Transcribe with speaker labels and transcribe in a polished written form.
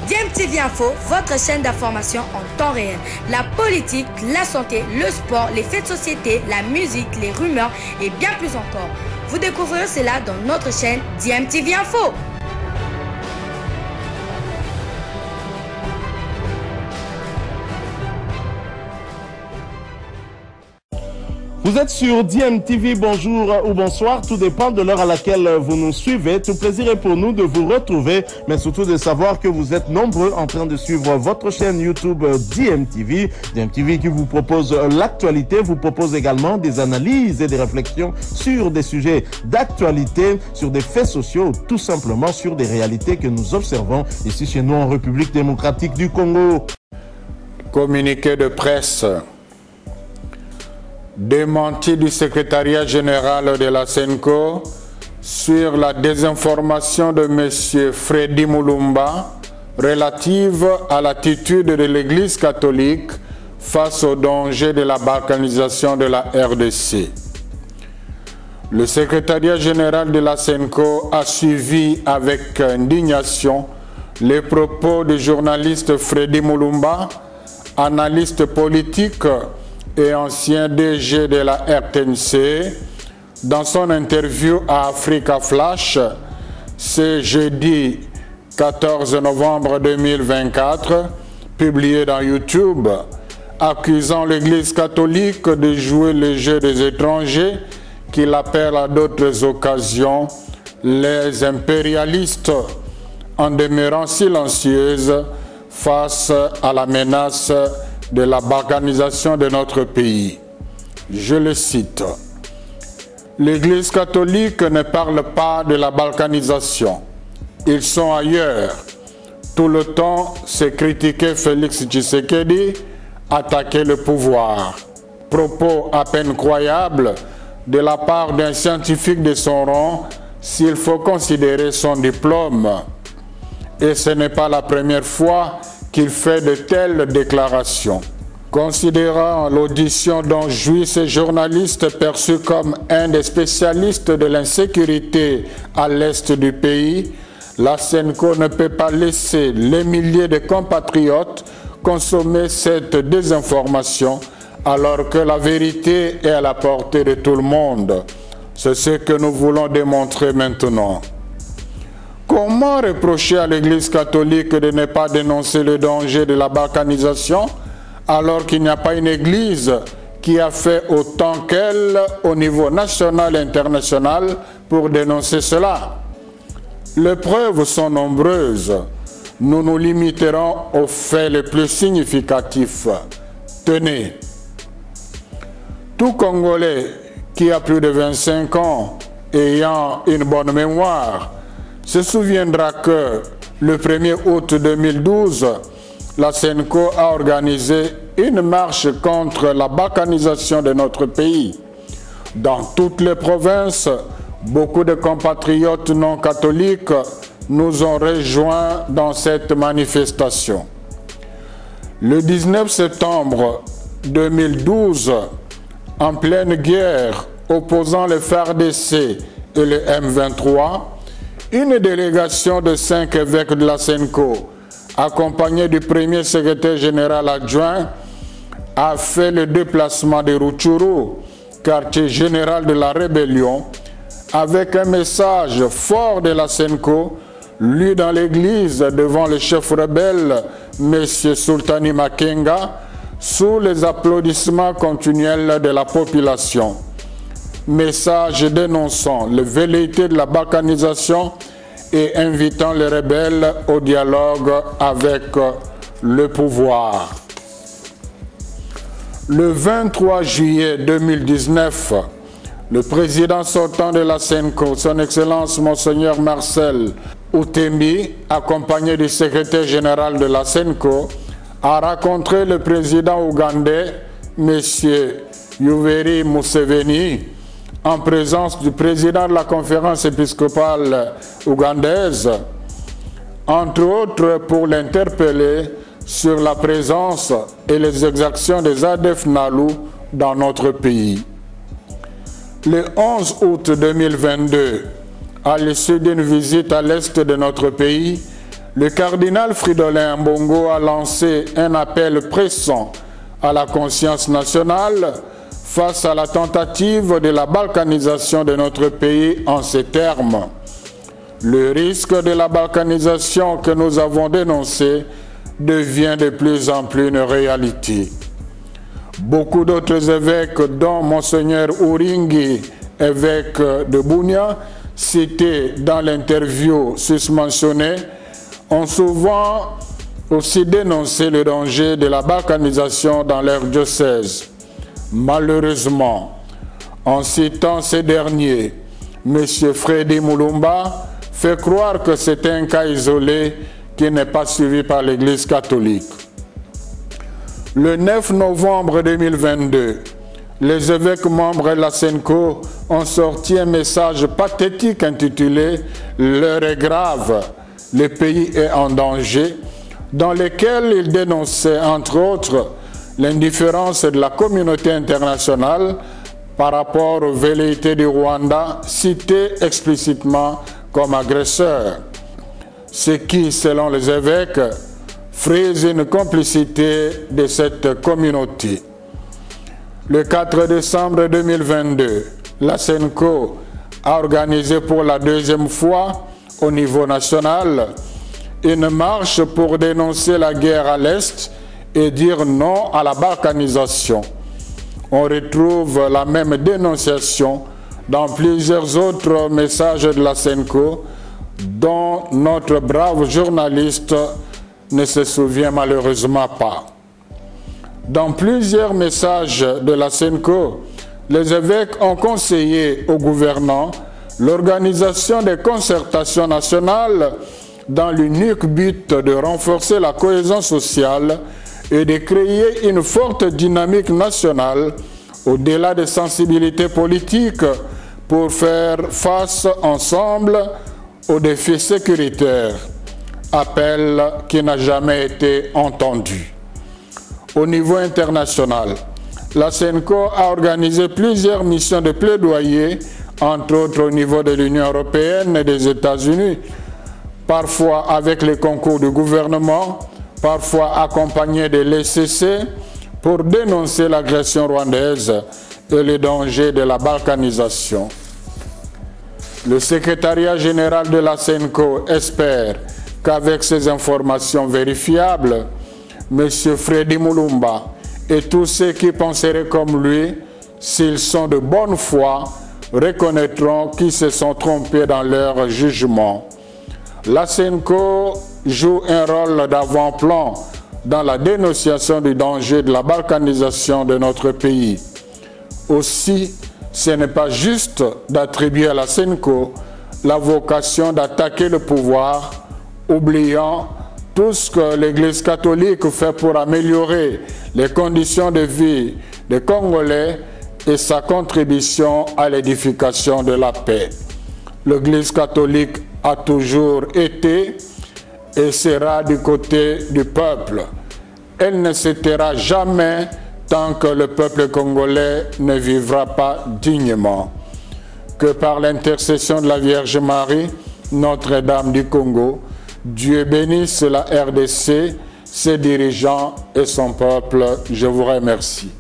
Speaker 1: DMTV Info, votre chaîne d'information en temps réel. La politique, la santé, le sport, les faits de société, la musique, les rumeurs et bien plus encore. Vous découvrirez cela dans notre chaîne DMTV Info.
Speaker 2: Vous êtes sur DMTV, bonjour ou bonsoir, tout dépend de l'heure à laquelle vous nous suivez. Tout plaisir est pour nous de vous retrouver, mais surtout de savoir que vous êtes nombreux en train de suivre votre chaîne YouTube DMTV. DMTV qui vous propose l'actualité, vous propose également des analyses et des réflexions sur des sujets d'actualité, sur des faits sociaux, tout simplement sur des réalités que nous observons ici chez nous en République démocratique du Congo.
Speaker 3: Communiqué de presse. Démenti du secrétariat général de la SENCO sur la désinformation de M. Freddy Mulumba relative à l'attitude de l'Église catholique face au danger de la balkanisation de la RDC. Le secrétariat général de la SENCO a suivi avec indignation les propos du journaliste Freddy Mulumba, analyste politique et ancien DG de la RTNC, dans son interview à Africa Flash, ce jeudi 14 novembre 2024, publié dans YouTube, accusant l'Église catholique de jouer le jeu des étrangers qu'il appelle à d'autres occasions les impérialistes, en demeurant silencieuse face à la menace de la balkanisation de notre pays. Je le cite. L'Église catholique ne parle pas de la balkanisation. Ils sont ailleurs. Tout le temps, c'est critiquer Félix Tshisekedi, attaquer le pouvoir. Propos à peine croyables de la part d'un scientifique de son rang, s'il faut considérer son diplôme. Et ce n'est pas la première fois qu'il fait de telles déclarations. Considérant l'audition dont jouit ce journaliste perçu comme un des spécialistes de l'insécurité à l'est du pays, la SENCO ne peut pas laisser les milliers de compatriotes consommer cette désinformation alors que la vérité est à la portée de tout le monde. C'est ce que nous voulons démontrer maintenant. Comment reprocher à l'Église catholique de ne pas dénoncer le danger de la balkanisation alors qu'il n'y a pas une Église qui a fait autant qu'elle au niveau national et international pour dénoncer cela? Les preuves sont nombreuses. Nous nous limiterons aux faits les plus significatifs. Tenez, tout Congolais qui a plus de 25 ans ayant une bonne mémoire se souviendra que le 1er août 2012, la SENCO a organisé une marche contre la balkanisation de notre pays. Dans toutes les provinces, beaucoup de compatriotes non catholiques nous ont rejoints dans cette manifestation. Le 19 septembre 2012, en pleine guerre opposant le FARDC et le M23, une délégation de 5 évêques de la SENCO, accompagnée du premier secrétaire général adjoint, a fait le déplacement de Rutshuru, quartier général de la rébellion, avec un message fort de la SENCO, lu dans l'église devant le chef rebelle, M. Sultani Makenga, sous les applaudissements continuels de la population. Message dénonçant les velléités de la balkanisation et invitant les rebelles au dialogue avec le pouvoir. Le 23 juillet 2019, le président sortant de la SENCO, son Excellence Monseigneur Marcel Outembi, accompagné du secrétaire général de la SENCO, a rencontré le président ougandais, M. Yoweri Museveni, en présence du président de la conférence épiscopale ougandaise, entre autres pour l'interpeller sur la présence et les exactions des ADF NALU dans notre pays. Le 11 août 2022, à l'issue d'une visite à l'est de notre pays, le cardinal Fridolin Ambongo a lancé un appel pressant à la conscience nationale face à la tentative de la balkanisation de notre pays en ces termes. Le risque de la balkanisation que nous avons dénoncé devient de plus en plus une réalité. Beaucoup d'autres évêques, dont Monseigneur Ouringui, évêque de Bunia, cité dans l'interview susmentionnée, ont souvent aussi dénoncé le danger de la balkanisation dans leur diocèse. Malheureusement, en citant ces derniers, M. Freddy Mulumba fait croire que c'est un cas isolé qui n'est pas suivi par l'Église catholique. Le 9 novembre 2022, les évêques membres de la SENCO ont sorti un message pathétique intitulé « L'heure est grave, le pays est en danger », dans lequel ils dénonçaient entre autres l'indifférence de la communauté internationale par rapport aux velléités du Rwanda cités explicitement comme agresseurs, ce qui, selon les évêques, frise une complicité de cette communauté. Le 4 décembre 2022, la SENCO a organisé pour la deuxième fois au niveau national une marche pour dénoncer la guerre à l'Est et dire non à la balkanisation. On retrouve la même dénonciation dans plusieurs autres messages de la SENCO dont notre brave journaliste ne se souvient malheureusement pas. Dans plusieurs messages de la SENCO, les évêques ont conseillé au gouvernement l'organisation des concertations nationales dans l'unique but de renforcer la cohésion sociale et de créer une forte dynamique nationale au-delà des sensibilités politiques pour faire face ensemble aux défis sécuritaires, appel qui n'a jamais été entendu. Au niveau international, la SENCO a organisé plusieurs missions de plaidoyer, entre autres au niveau de l'Union européenne et des États-Unis, parfois avec le concours du gouvernement, parfois accompagné de l'ECC, pour dénoncer l'agression rwandaise et les dangers de la balkanisation. Le secrétariat général de la SENCO espère qu'avec ces informations vérifiables, M. Freddy Mulumba et tous ceux qui penseraient comme lui, s'ils sont de bonne foi, reconnaîtront qu'ils se sont trompés dans leur jugement. La SENCO joue un rôle d'avant-plan dans la dénonciation du danger de la balkanisation de notre pays. Aussi, ce n'est pas juste d'attribuer à la SENCO la vocation d'attaquer le pouvoir, oubliant tout ce que l'Église catholique fait pour améliorer les conditions de vie des Congolais et sa contribution à l'édification de la paix. L'Église catholique a toujours été et sera du côté du peuple. Elle ne se taira jamais tant que le peuple congolais ne vivra pas dignement. Que par l'intercession de la Vierge Marie, Notre-Dame du Congo, Dieu bénisse la RDC, ses dirigeants et son peuple. Je vous remercie.